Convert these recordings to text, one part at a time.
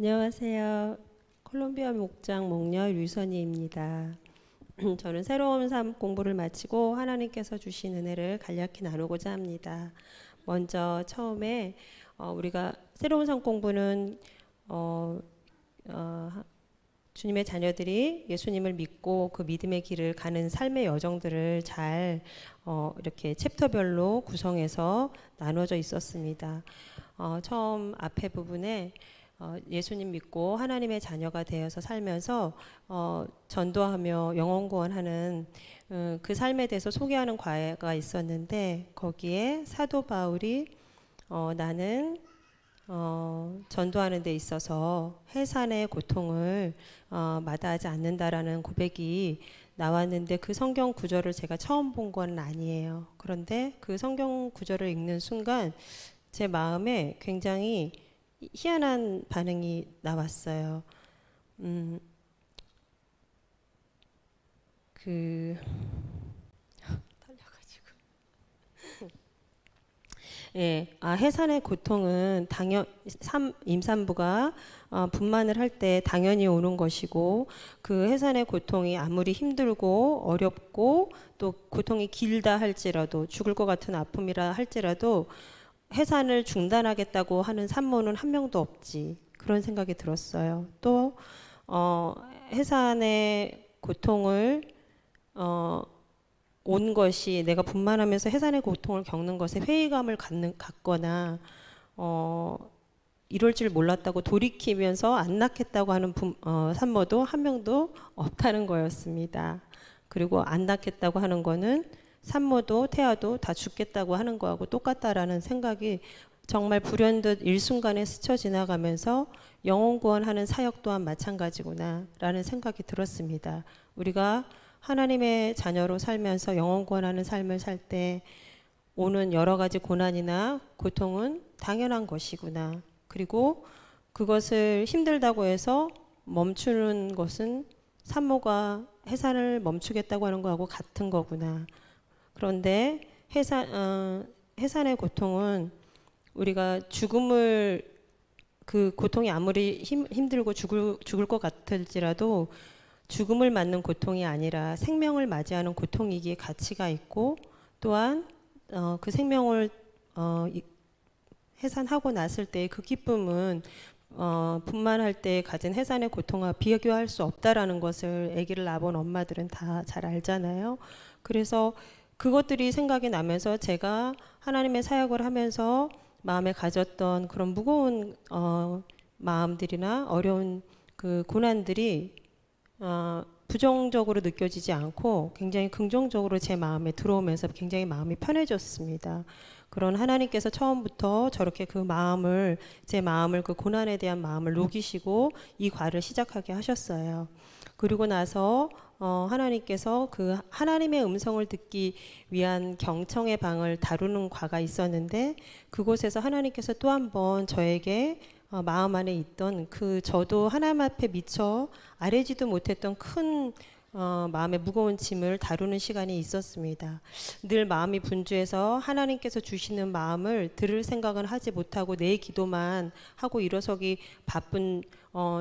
안녕하세요. 콜롬비아 목장 목녀 류선희입니다. 저는 새로운 삶 공부를 마치고 하나님께서 주신 은혜를 간략히 나누고자 합니다. 먼저 처음에 우리가 새로운 삶 공부는 어, 어, 주님의 자녀들이 예수님을 믿고 그 믿음의 길을 가는 삶의 여정들을 잘 이렇게 챕터별로 구성해서 나눠져 있었습니다. 처음 앞에 부분에 예수님 믿고 하나님의 자녀가 되어서 살면서 전도하며 영혼 구원하는 그 삶에 대해서 소개하는 과가 있었는데 거기에 사도 바울이 나는 전도하는 데 있어서 해산의 고통을 마다하지 않는다라는 고백이 나왔는데 그 성경 구절을 제가 처음 본 건 아니에요. 그런데 그 성경 구절을 읽는 순간 제 마음에 굉장히 희한한 반응이 나왔어요. 그 털려가지고. 예, 해산의 고통은 당연 임산부가 분만을 할 때 당연히 오는 것이고 그 해산의 고통이 아무리 힘들고 어렵고 또 고통이 길다 할지라도 죽을 것 같은 아픔이라 할지라도 해산을 중단하겠다고 하는 산모는 한 명도 없지 그런 생각이 들었어요. 또 어, 해산의 고통을 온 것이 내가 분만하면서 해산의 고통을 겪는 것에 회의감을 갖거나 어, 이럴 줄 몰랐다고 돌이키면서 안 낳겠다고 하는 산모도 한 명도 없다는 거였습니다. 그리고 안 낳겠다고 하는 거는 산모도 태아도 다 죽겠다고 하는 거하고 똑같다라는 생각이 정말 불현듯 일순간에 스쳐 지나가면서 영혼 구원하는 사역 또한 마찬가지구나 라는 생각이 들었습니다. 우리가 하나님의 자녀로 살면서 영혼 구원하는 삶을 살 때 오는 여러 가지 고난이나 고통은 당연한 것이구나. 그리고 그것을 힘들다고 해서 멈추는 것은 산모가 해산을 멈추겠다고 하는 거하고 같은 거구나. 그런데 해산의 고통은 우리가 죽음을 그 고통이 아무리 힘들고 죽을 것 같을지라도 죽음을 맞는 고통이 아니라 생명을 맞이하는 고통이기에 가치가 있고 또한 그 생명을 해산하고 났을 때의 그 기쁨은 분만할 때 가진 해산의 고통과 비교할 수 없다라는 것을 아기를 낳아본 엄마들은 다 잘 알잖아요. 그래서 그것들이 생각이 나면서 제가 하나님의 사역을 하면서 마음에 가졌던 그런 무거운 마음들이나 어려운 그 고난들이 부정적으로 느껴지지 않고 굉장히 긍정적으로 제 마음에 들어오면서 굉장히 마음이 편해졌습니다. 그런 하나님께서 처음부터 저렇게 제 마음을 그 고난에 대한 마음을 녹이시고 이 과를 시작하게 하셨어요. 그리고 나서 하나님께서 그 하나님의 음성을 듣기 위한 경청의 방을 다루는 과가 있었는데 그곳에서 하나님께서 또 한 번 저에게 마음 안에 있던 그 저도 하나님 앞에 미처 아뢰지도 못했던 큰 마음의 무거운 짐을 다루는 시간이 있었습니다. 늘 마음이 분주해서 하나님께서 주시는 마음을 들을 생각은 하지 못하고 내 기도만 하고 일어서기 바쁜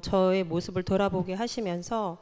저의 모습을 돌아보게 하시면서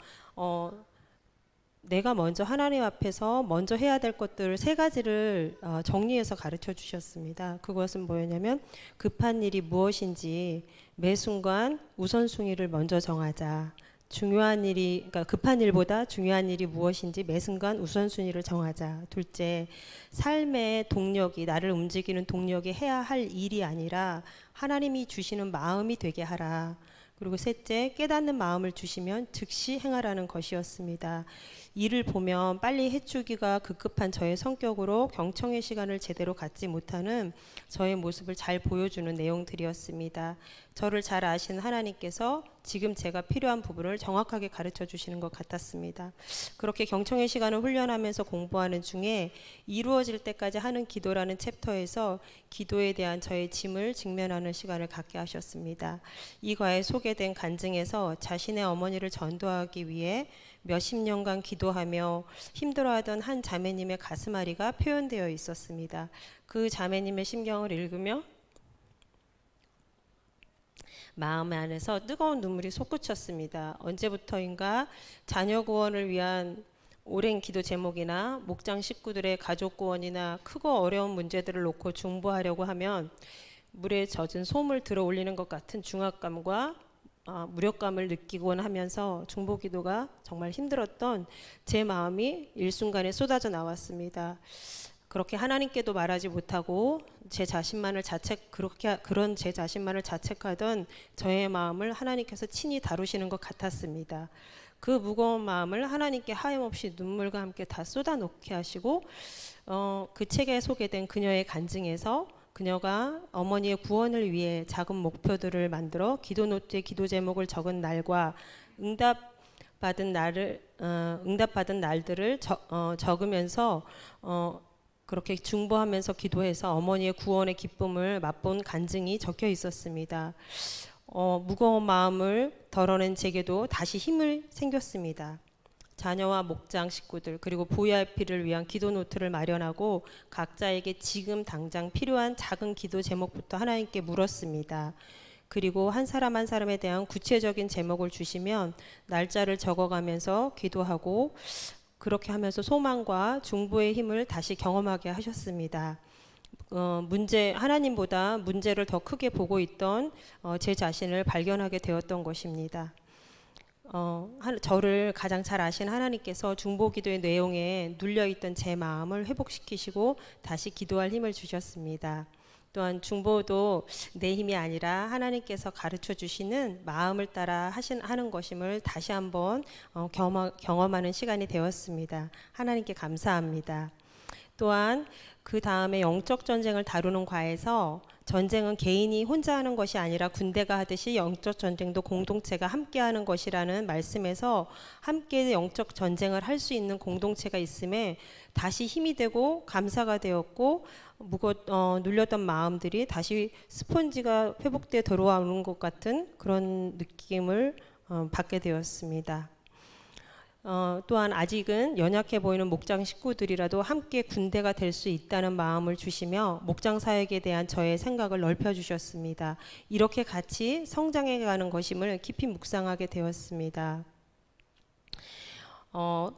내가 먼저 하나님 앞에서 먼저 해야 될 것들 세 가지를 정리해서 가르쳐 주셨습니다. 그것은 뭐였냐면 급한 일이 무엇인지 매 순간 우선순위를 먼저 정하자. 그러니까 급한 일보다 중요한 일이 무엇인지 매 순간 우선순위를 정하자. 둘째, 삶의 동력이 나를 움직이는 동력이 해야 할 일이 아니라 하나님이 주시는 마음이 되게 하라. 그리고 셋째, 깨닫는 마음을 주시면 즉시 행하라는 것이었습니다. 일을 보면 빨리 해주기가 급급한 저의 성격으로 경청의 시간을 제대로 갖지 못하는 저의 모습을 잘 보여주는 내용들이었습니다. 저를 잘 아시는 하나님께서 지금 제가 필요한 부분을 정확하게 가르쳐 주시는 것 같았습니다. 그렇게 경청의 시간을 훈련하면서 공부하는 중에 이루어질 때까지 하는 기도라는 챕터에서 기도에 대한 저의 짐을 직면하는 시간을 갖게 하셨습니다. 이 과에 소개된 간증에서 자신의 어머니를 전도하기 위해 몇십 년간 기도하며 힘들어하던 한 자매님의 가슴앓이가 표현되어 있었습니다. 그 자매님의 심경을 읽으며 마음 안에서 뜨거운 눈물이 솟구쳤습니다. 언제부터인가 자녀 구원을 위한 오랜 기도 제목이나 목장 식구들의 가족 구원이나 크고 어려운 문제들을 놓고 중보하려고 하면 물에 젖은 솜을 들어 올리는 것 같은 중압감과 무력감을 느끼곤 하면서 중보기도가 정말 힘들었던 제 마음이 일순간에 쏟아져 나왔습니다. 그렇게 하나님께도 말하지 못하고 그런 제 자신만을 자책하던 저의 마음을 하나님께서 친히 다루시는 것 같았습니다. 그 무거운 마음을 하나님께 하염없이 눈물과 함께 다 쏟아놓게 하시고 그 책에 소개된 그녀의 간증에서 그녀가 어머니의 구원을 위해 작은 목표들을 만들어 기도 노트에 기도 제목을 적은 날과 응답받은 날들을 적으면서 그렇게 중보하면서 기도해서 어머니의 구원의 기쁨을 맛본 간증이 적혀 있었습니다. 무거운 마음을 덜어낸 제게도 다시 힘을 생겼습니다. 자녀와 목장 식구들 그리고 VIP를 위한 기도 노트를 마련하고 각자에게 지금 당장 필요한 작은 기도 제목부터 하나님께 물었습니다. 그리고 한 사람 한 사람에 대한 구체적인 제목을 주시면 날짜를 적어가면서 기도하고 그렇게 하면서 소망과 중보의 힘을 다시 경험하게 하셨습니다. 하나님보다 문제를 더 크게 보고 있던 제 자신을 발견하게 되었던 것입니다. 저를 가장 잘 아신 하나님께서 중보기도의 내용에 눌려있던 제 마음을 회복시키시고 다시 기도할 힘을 주셨습니다. 또한 중보도 내 힘이 아니라 하나님께서 가르쳐 주시는 마음을 따라 하는 것임을 다시 한번 경험하는 시간이 되었습니다. 하나님께 감사합니다. 또한 그 다음에 영적 전쟁을 다루는 과에서 전쟁은 개인이 혼자 하는 것이 아니라 군대가 하듯이 영적 전쟁도 공동체가 함께 하는 것이라는 말씀에서 함께 영적 전쟁을 할 수 있는 공동체가 있음에 다시 힘이 되고 감사가 되었고 눌렸던 마음들이 다시 스펀지가 회복돼 들어오는 것 같은 그런 느낌을 받게 되었습니다. 또한 아직은 연약해 보이는 목장 식구들이라도 함께 군대가 될 수 있다는 마음을 주시며 목장 사역에 대한 저의 생각을 넓혀 주셨습니다. 이렇게 같이 성장해 가는 것임을 깊이 묵상하게 되었습니다.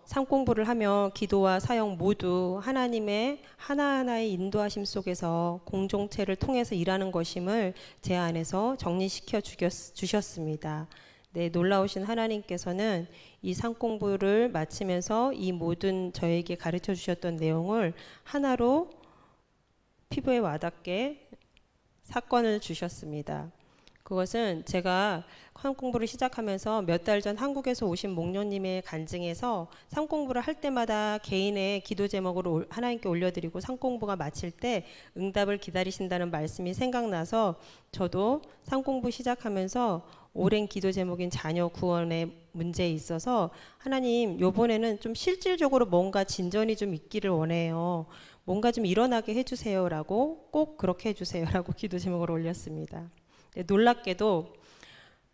삶 공부를 하며 기도와 사역 모두 하나님의 하나하나의 인도하심 속에서 공동체를 통해서 일하는 것임을 제 안에서 정리시켜 주셨습니다. 네, 놀라우신 하나님께서는 이 삶 공부를 마치면서 이 모든 저에게 가르쳐 주셨던 내용을 하나로 피부에 와닿게 사건을 주셨습니다. 그것은 제가 삶 공부를 시작하면서 몇 달 전 한국에서 오신 목녀님의 간증에서 삶 공부를 할 때마다 개인의 기도 제목으로 하나님께 올려드리고 삶 공부가 마칠 때 응답을 기다리신다는 말씀이 생각나서 저도 삶 공부 시작하면서 오랜 기도 제목인 자녀 구원의 문제에 있어서 하나님 요번에는 좀 실질적으로 뭔가 진전이 좀 있기를 원해요. 뭔가 좀 일어나게 해주세요라고 꼭 그렇게 해주세요라고 기도 제목을 올렸습니다. 놀랍게도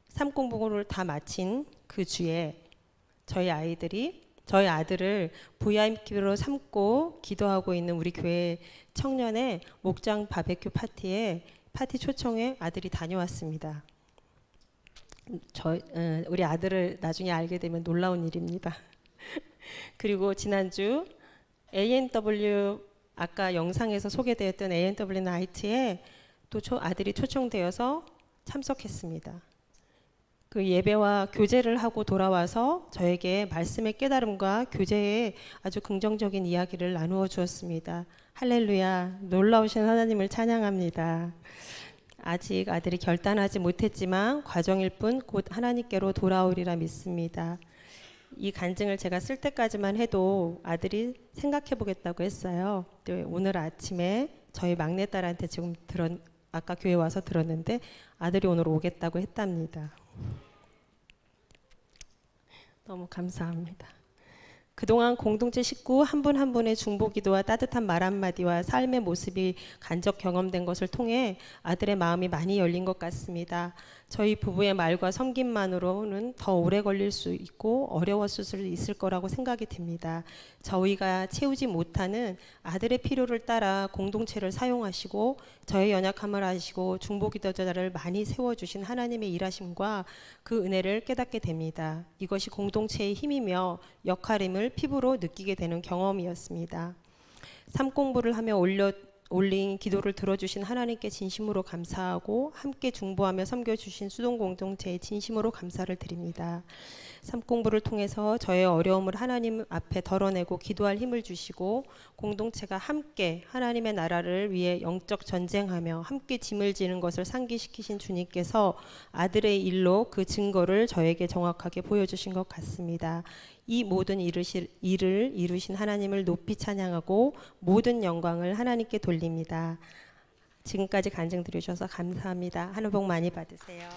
삶 공부를 다 마친 그 주에 저희 아들을 VIP로 삼고 기도하고 있는 우리 교회 청년의 목장 바베큐 파티 초청에 아들이 다녀왔습니다. 우리 아들을 나중에 알게 되면 놀라운 일입니다. 그리고 지난주 ANW 아까 영상에서 소개되었던 ANW 나이트에 또 아들이 초청되어서 참석했습니다. 그 예배와 교제를 하고 돌아와서 저에게 말씀의 깨달음과 교제의 아주 긍정적인 이야기를 나누어 주었습니다. 할렐루야, 놀라우신 하나님을 찬양합니다. 아직 아들이 결단하지 못했지만 과정일 뿐 곧 하나님께로 돌아오리라 믿습니다. 이 간증을 제가 쓸 때까지만 해도 아들이 생각해 보겠다고 했어요. 오늘 아침에 저희 막내딸한테 지금 아까 교회 와서 들었는데 아들이 오늘 오겠다고 했답니다. 너무 감사합니다. 그동안 공동체 식구 한 분 한 분의 중보기도와 따뜻한 말 한마디와 삶의 모습이 간접 경험된 것을 통해 아들의 마음이 많이 열린 것 같습니다. 저희 부부의 말과 섬김만으로는 더 오래 걸릴 수 있고 어려웠을 수 있을 거라고 생각이 듭니다. 저희가 채우지 못하는 아들의 필요를 따라 공동체를 사용하시고 저의 연약함을 아시고 중보기도자를 많이 세워주신 하나님의 일하심과 그 은혜를 깨닫게 됩니다. 이것이 공동체의 힘이며 역할임을 피부로 느끼게 되는 경험이었습니다. 삶 공부를 하며 올린 기도를 들어주신 하나님께 진심으로 감사하고 함께 중보하며 섬겨주신 수동 공동체에 진심으로 감사를 드립니다. 삶 공부를 통해서 저의 어려움을 하나님 앞에 덜어내고 기도할 힘을 주시고 공동체가 함께 하나님의 나라를 위해 영적 전쟁하며 함께 짐을 지는 것을 상기시키신 주님께서 아들의 일로 그 증거를 저에게 정확하게 보여주신 것 같습니다. 이 모든 일을 이루신 하나님을 높이 찬양하고 모든 영광을 하나님께 돌립니다. 지금까지 간증 들으셔서 감사합니다. 하늘 복 많이 받으세요.